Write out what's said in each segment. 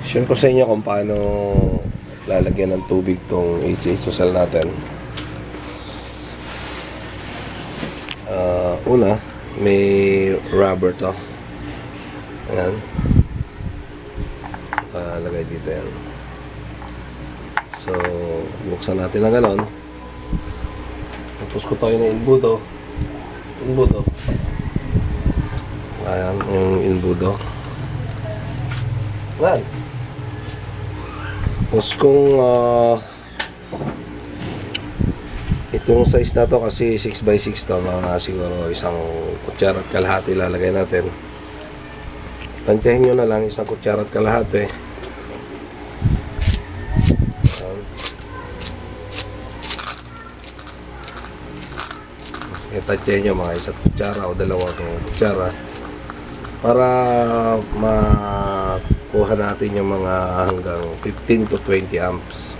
Share ko sa inyo kung paano lalagyan ng tubig tong HH natin. Una, may rubber to. Ayan. Lagay dito yan. So, buksan natin na ganon. Tapos ko tayo na imbudo. Ayan, yung imbudo. Ayan. Tapos kung itong size na to kasi 6x6 to, mga siguro isang kutsara at kalahati lalagay natin. Tansyahin nyo na lang isang kutsara at kalahati. Tansyahin nyo mga isang kutsara o dalawang kutsara para makuha natin yung mga hanggang 15 to 20 amps.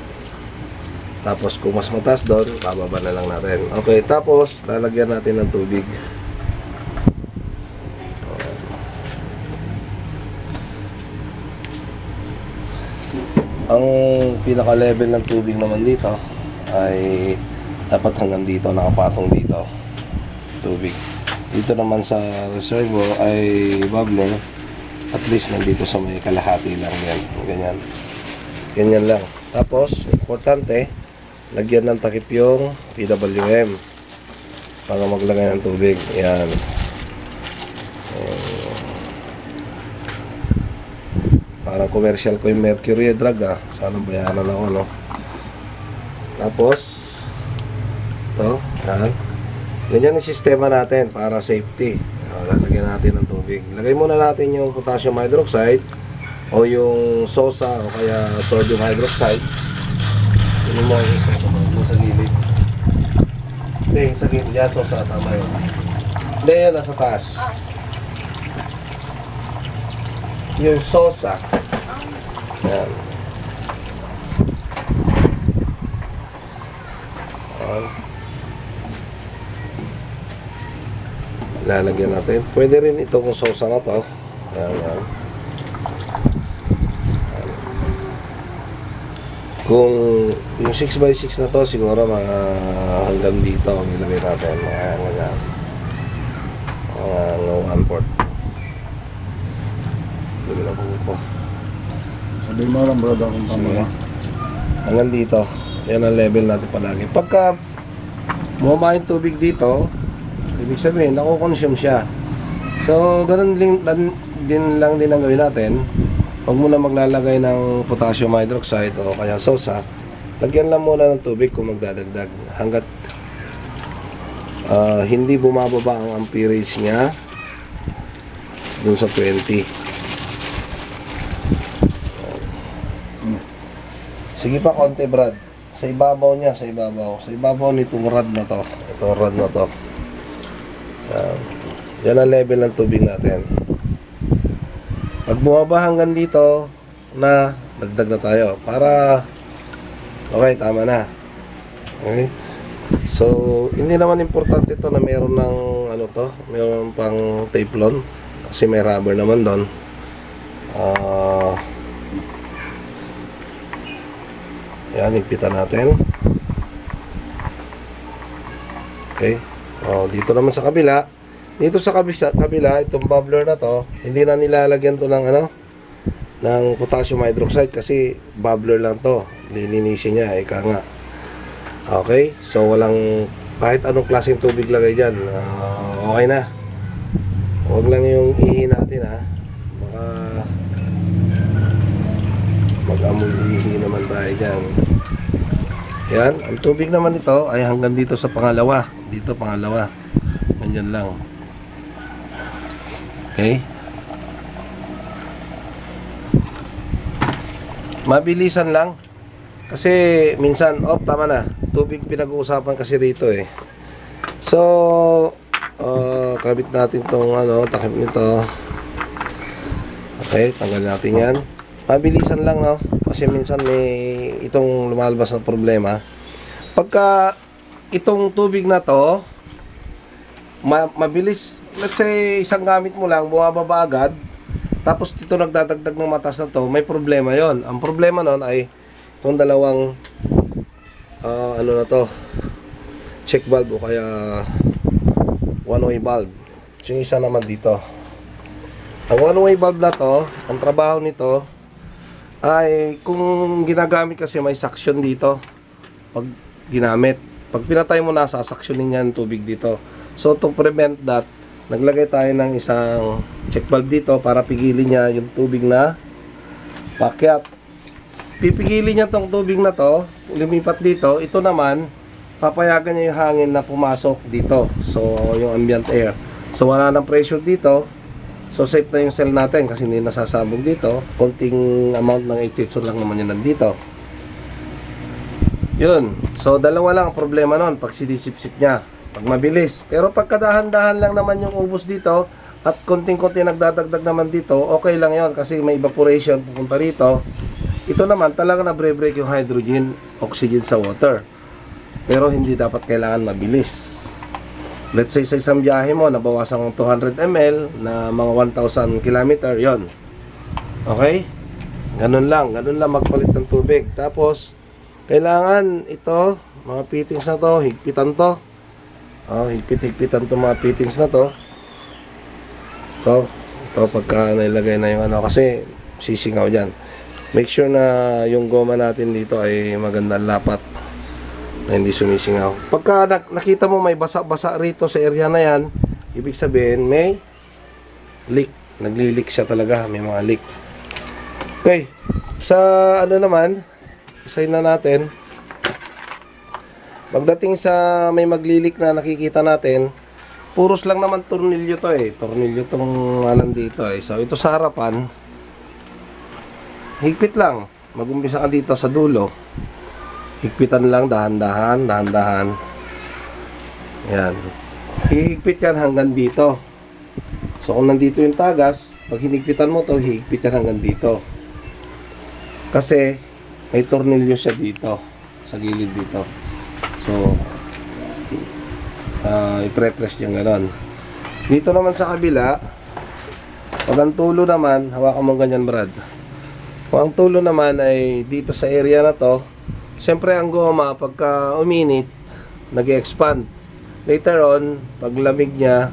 Tapos kung mas mataas doon, bababa na lang natin. Okay, tapos lalagyan natin ng tubig. Ang pinaka-level ng tubig naman dito ay dapat hanggang dito, nakapatong dito tubig. Dito naman sa reservoir ay bubbler, at least nandito sa may kalahati lang yan. Ganyan lang. Tapos, importante, lagyan ng takip yung PWM para maglagay ng tubig. Yan. Parang commercial ko yung mercury drug Sana bayaran ako, no? Tapos, ito, yan. Ganyan yung sistema natin para safety. Lalagyan natin ng tubig. Lagay muna natin yung potassium hydroxide o yung SOSA o kaya sodium hydroxide. Yun mo sa gilid. Hindi, sa gilid. Yan, SOSA. Tama yun. Hindi, yan nasa taas. Yung SOSA. Yan. Lalagyan natin. Pwede rin itong SOSA na to. Yan. Kung yung 6x6 na to, siguro mga hanggang dito ang ilagay natin. Mga 1/4. Lagi na po. Sabi mo lang bro, kung tama. Hanggang dito. Yan ang level natin palagi. Pagka bumaba yung tubig dito, ibig sabihin, nakukonsume siya. So, ganun din lang ang gawin natin. Huwag muna maglalagay ng potassium hydroxide o kaya SOSA. Lagyan lang muna ng tubig kung magdadagdag. Hanggat hindi bumababa ang amperage niya dun sa 20. Sige pa konti, Brad. Sa ibabaw niya, sa ibabaw. Sa ibabaw nitong rod na to. Itong rod na to. Yan ang level ng tubig natin. Pag bumaba hanggang dito na, dagdag na tayo para okay, tama na. Okay? So, hindi naman importante ito na mayroon ng mayroon pang teflon kasi may rubber naman doon. Yan, higpitan natin. Okay. Dito naman sa kabila. Dito sa kabila, itong bubbler na to, hindi na nilalagyan to ng ng potassium hydroxide kasi bubbler lang to. Lilinisin niya, ika nga. Okay? So, walang kahit anong klaseng tubig lagay dyan. Okay na. Huwag lang yung ihi natin, Baka mag-amoy ihi naman tayo dyan. Yan. Ang tubig naman ito ay hanggang dito sa pangalawa. Dito, pangalawa. Ganyan lang. Okay? Mabilisan lang. Kasi minsan, tama na. Tubig pinag-uusapan kasi rito eh. So, kabit natin tong takip nito. Okay, tanggal natin yan. Mabilisan lang, no? Kasi minsan may itong lumalabas na problema. Pagka itong tubig na to, mabilis, let's say isang gamit mo lang, bumababa agad. Tapos dito nagdadagdag ng matas na to, may problema yon. Ang problema nun ay itong dalawang ano na to, check valve o kaya one-way valve. So, yung isa naman dito. Ang one-way valve na to, ang trabaho nito ay kung ginagamit kasi may suction dito pag ginamit. Pag pinatay mo na, sasaksyonin niya ng tubig dito. So, to prevent that, naglagay tayo ng isang check valve dito para pigilin niya yung tubig na pakyat. Pipigilin niya tong tubig na to, lumipat dito. Ito naman, papayagan niya yung hangin na pumasok dito. So, yung ambient air. So, wala nang pressure dito. So, safe na yung cell natin kasi hindi nasasabog dito. Konting amount ng HHO lang naman yun nandito. Yun. So, dalawa lang ang problema nun pag sinisip-sip niya. Pag mabilis. Pero pagkadahan-dahan lang naman yung ubos dito at konting-konti nagdadagdag naman dito, okay lang yon kasi may evaporation pupunta rito. Ito naman talaga na break yung hydrogen, oxygen sa water. Pero hindi dapat kailangan mabilis. Let's say sa isang biyahe mo, nabawasan ng 200 ml na mga 1,000 km, yon. Okay? Ganun lang magpalit ng tubig. Tapos, kailangan ito, mga fittings na to, higpitan to. Higpit-higpitan to mga fittings na to. Ito pagka nailagay na yung ano, kasi sisingaw dyan. Make sure na yung goma natin dito ay magandang lapat na hindi sumisingaw. Pagka nakita mo may basa-basa rito sa area na yan, ibig sabihin may leak. Nagli-leak siya talaga, may mga leak. Okay, sa ano naman, isayin na natin. Pagdating sa may maglilik na nakikita natin, puros lang naman tornilyo to eh. Tornilyo tong nandito eh. So ito sa harapan, higpit lang. Mag-umpisa ka dito sa dulo. Higpitan lang, dahan-dahan. Yan. Hihigpit yan hanggang dito. So kung nandito yung tagas, pag hinigpitan mo to, hihigpit yan hanggang dito. Kasi may tornilyo siya dito, sa gilid dito. So, i-pre-press yung gano'n. Dito naman sa kabila, pag ang tulo naman, hawakan mo ganyan, Brad. Kung ang tulo naman ay dito sa area na to, siyempre ang goma, pagka uminit, nag-expand. Later on, pag lamig niya,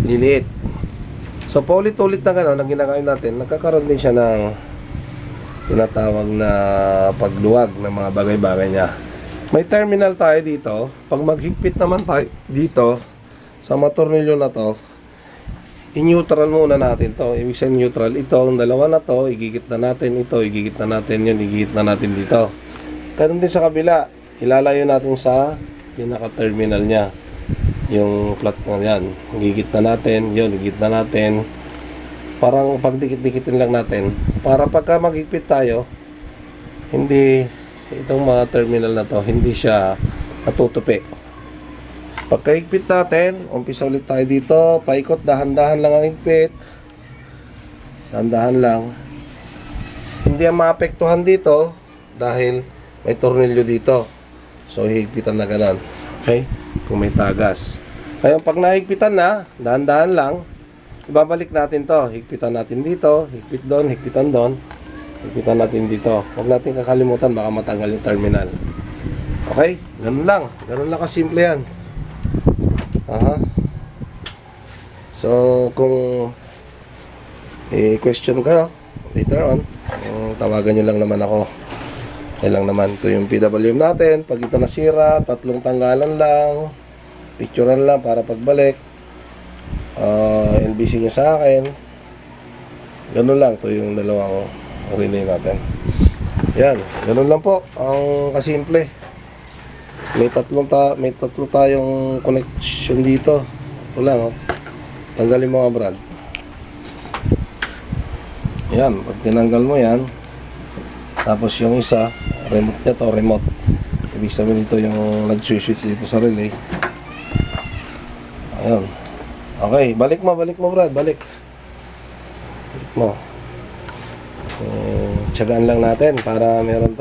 liliit. So, paulit-ulit na gano'n, ang ginagawin natin, nagkakaroon din siya ng tinatawag na pagluwag ng mga bagay-bagay niya. May terminal tayo dito. Pag maghigpit naman tayo dito sa mga tornilyo na to, i-neutral muna natin to. Ibig sabihin neutral. Ito, ang dalawa na to, igigit na natin ito, igigit na natin yun, igigit na natin dito. Ganun din sa kabila. Ilalayo natin sa pinaka-terminal niya. Yung flat na yan. Igigit na natin, yun, igigit na natin. Parang pagdikit-dikitin lang natin para pagka maghigpit tayo, hindi itong mga terminal na to, hindi siya natutupi. Pagka higpit natin, umpisa ulit tayo dito, paikot, dahan-dahan lang ang higpit. Dahan-dahan lang. Hindi ang maapektuhan dito dahil may tornilyo dito. So, higpitan na ganun. Okay? Kung may tagas. Ngayon, pag nahigpitan na, dahan-dahan lang, ibabalik natin to. Higpitan natin dito, higpit doon, higpitan doon. Higpitan natin dito. Huwag natin kakalimutan, baka matanggal yung terminal. Okay? Ganun lang. Ganun lang kasimple yan. Aha. So, kung i-question ka later on, tawagan nyo lang naman ako. Okay lang naman. Ito yung PWM natin. Pag ito nasira, 3 tanggalan lang. Picturean lang para pagbalik. LBC nyo sa akin. Ganun lang. Ito yung dalawang relay natin. Yan. Ganun lang po. Ang kasimple. May tatlo tayong connection dito. Ito lang. Oh. Tanggalin mo nga, Brad. Yan. Pag tinanggal mo yan, tapos yung isa, remote niya to, remote. Ibig sabihin dito yung nag-switch dito sa relay. Ayun. Okay, balik mo Brad, balik mo. Tiyagaan lang natin para meron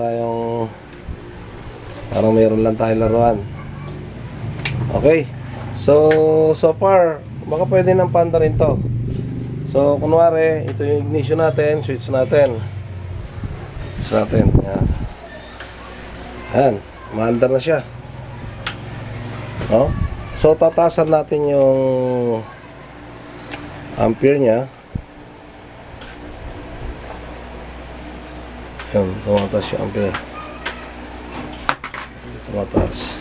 lang tayong laruan. Okay, so far baka pwede ng panda rin to. So, kunwari, ito yung ignition natin, switch natin. Switch natin. Yan. Yan. Maandar na siya. Oh. So, tatasan natin yung ampere niya. Yan. Tumataas yung ampere. Tumataas.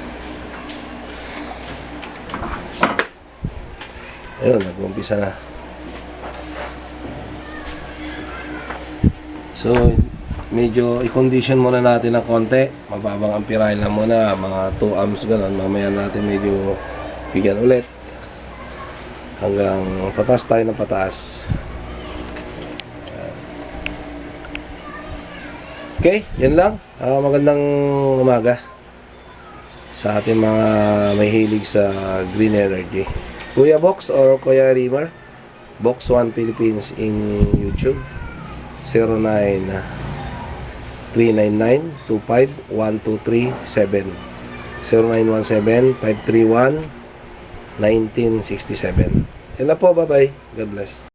Ayun, nag-umpisa na. So, medyo i-condition muna natin ng konti. Mababang amperahe lang muna, mga 2 amps gano'n. Mamaya natin medyo bigyan ulit. Hanggang pataas tayo ng pataas. Okay, yan lang. Magandang umaga sa ating mga may hilig sa green energy. Kuya Box or Kuya Rimar, Box 1 Philippines in YouTube. 09-399-25-123-7 0917-531-1967. Yan na po, bye-bye. God bless.